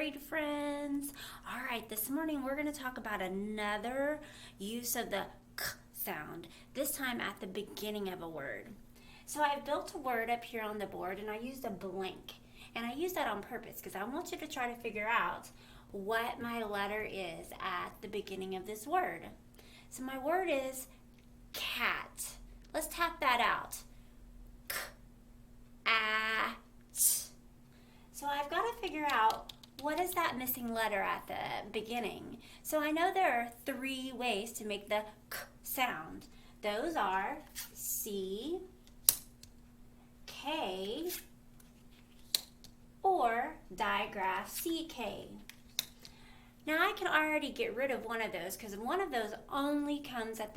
grade friends. All right, this morning we're going to talk about another use of the k sound, this time at the beginning of a word. So I've built a word up here on the board and I used a blank. And I use that on purpose because I want you to try to figure out what my letter is at the beginning of this word. So my word is cat. Let's tap that out. K-a-t. So I've got to figure out what is that missing letter at the beginning. So I know there are 3 ways to make the k sound. Those are C, K, or digraph CK. Now I can already get rid of one of those because one of those only comes at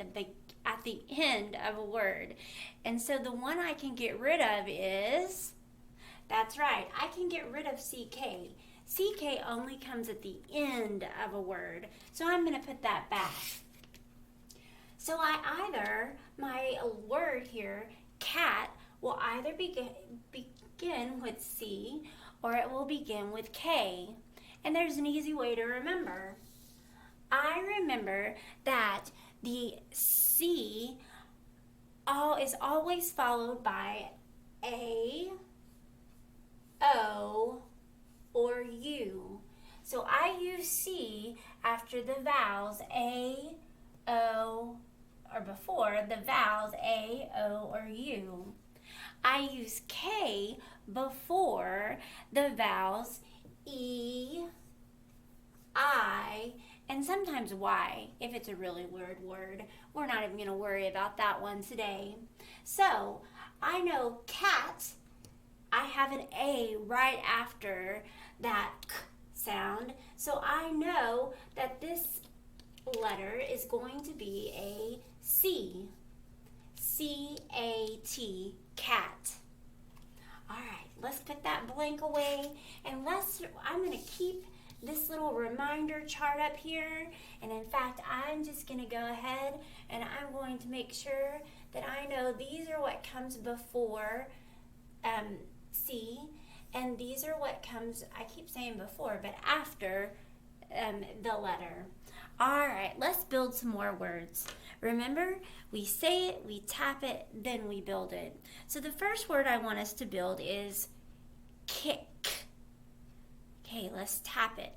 the end of a word. And so the one I can get rid of is, that's right, I can get rid of CK. CK only comes at the end of a word. So I'm going to put that back. So my word here, cat, will either begin with C or it will begin with K. And there's an easy way to remember. I remember that the C is always followed by A, O, or U. So I use C after the vowels A, O, or before the vowels A, O, or U. I use K before the vowels E, I, and sometimes Y, if it's a really weird word. We're not even going to worry about that one today. So, I know cat, I have an A right after that k sound, so I know that this letter is going to be a C. C-A-T, cat. All right, let's put that blank away, and I'm going to keep this little reminder chart up here, and in fact, I'm just going to go ahead and I'm going to make sure that I know these are what comes before C, and these are what comes, I keep saying before, but after the letter. All right, let's build some more words. Remember, we say it, we tap it, then we build it. So the first word I want us to build is kick. Okay, let's tap it.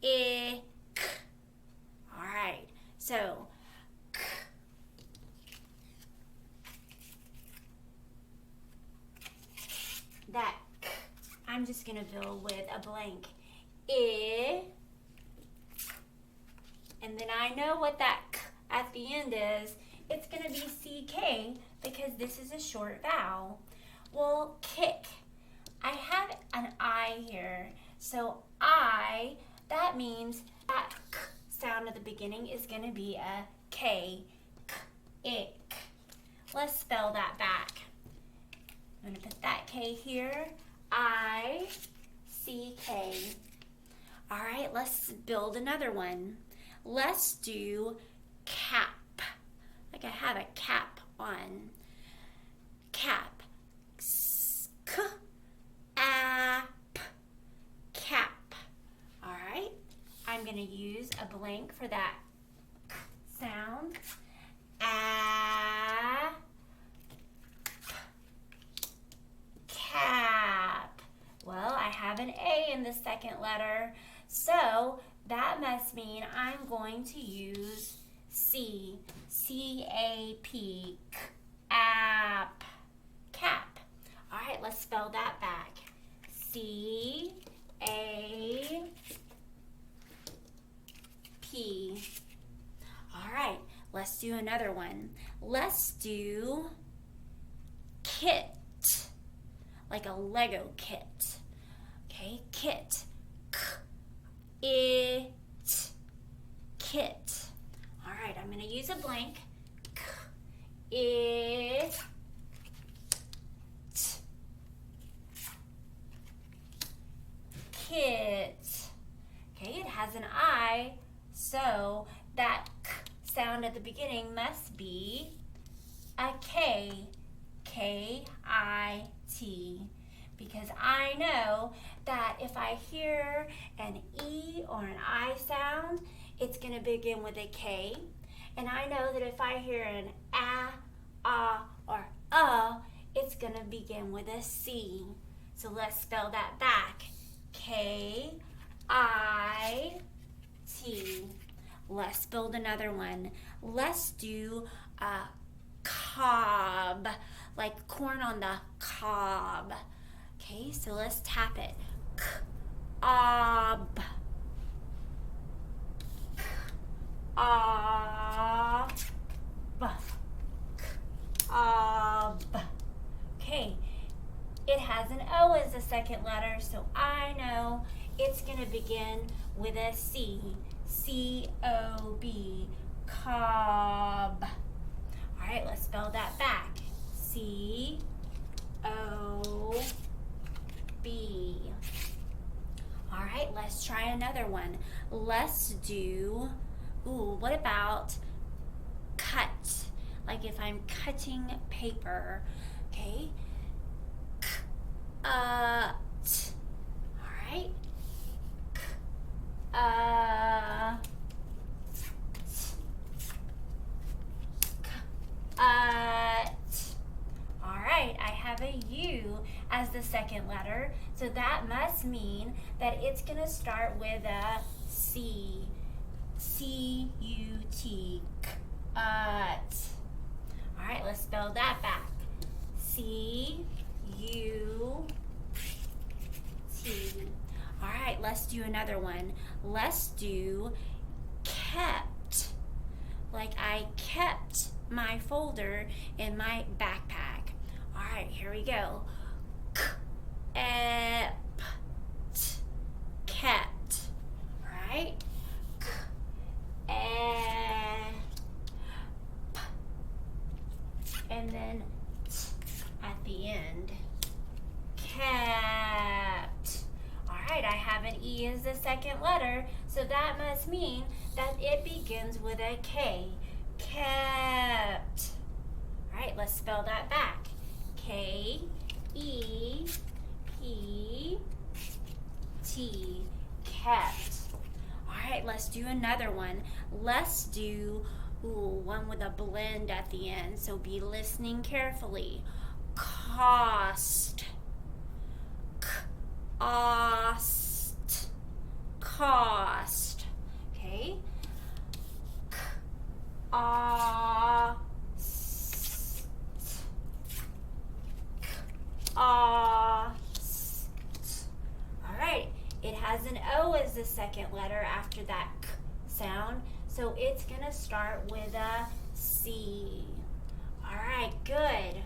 K-I-K. All right, so k. That k, I'm just going to build with a blank. I. And then I know what that k at the end is. It's going to be CK because this is a short vowel. Well, kick. I have an I here. So I, that means that k sound at the beginning is going to be a K. K-ick. Let's spell that back. I'm going to put that K here. I-C-K. All right, let's build another one. Let's do cap. Like I have a cap on. Cap. K-a-p. Cap. All right. I'm going to use a blank for that k sound. Cap. Well, I have an A in the second letter, so that must mean I'm going to use C. C-A-P. Cap. Cap. All right, let's spell that back. C-A-P. All right, let's do another one. Let's do kit. Like a Lego kit. Okay, kit. K-it. Kit. All right, I'm going to use a blank. K-it. Kit. Okay, it has an I, so that k sound at the beginning must be a K. K-I-T. Because I know that if I hear an E or an I sound, it's going to begin with a K. And I know that if I hear an or it's going to begin with a C. So let's spell that back. K-I-T. Let's build another one. Let's do cob, like corn on the cob. Okay, so let's tap it. K-ob. K-ob. K-ob. Okay, it has an O as the second letter, so I know it's going to begin with a C. C-O-B. Cob. All right, let's spell that back. C-O-B. All right, let's try another one. Let's do, what about cut? Like if I'm cutting paper, okay? All right. All right, I have a U as the second letter, so that must mean that it's going to start with a C. C-U-T. All right, let's spell that back. C-U-T. All right, let's do another one. Let's do kept. Like I kept my folder in my backpack. All right, here we go. Kept. Kept. All right. And then at the end. Kept. All right, I have an E as the second letter, so that must mean that it begins with a K. Kept. All right, let's spell that back. K-E-P-T. Kept. All right, let's do another one. Let's do one with a blend at the end, so be listening carefully. Cost. Cost. Cost. Okay? Cost. Cost. All right. It has an O as the second letter after that K sound, so it's going to start with a C. All right, good.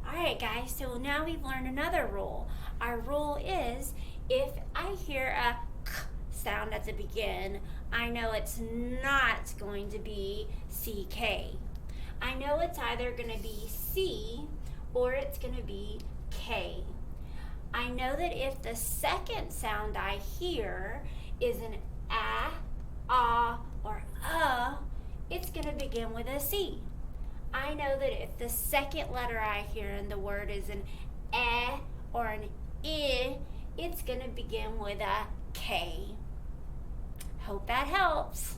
All right, guys, so now we've learned another rule. Our rule is if I hear a K sound at the begin, I know it's not going to be CK. I know it's either going to be C or it's going to be K. I know that if the second sound I hear is an or it's going to begin with a C. I know that if the second letter I hear in the word is an or an I, it's going to begin with a K. Hope that helps.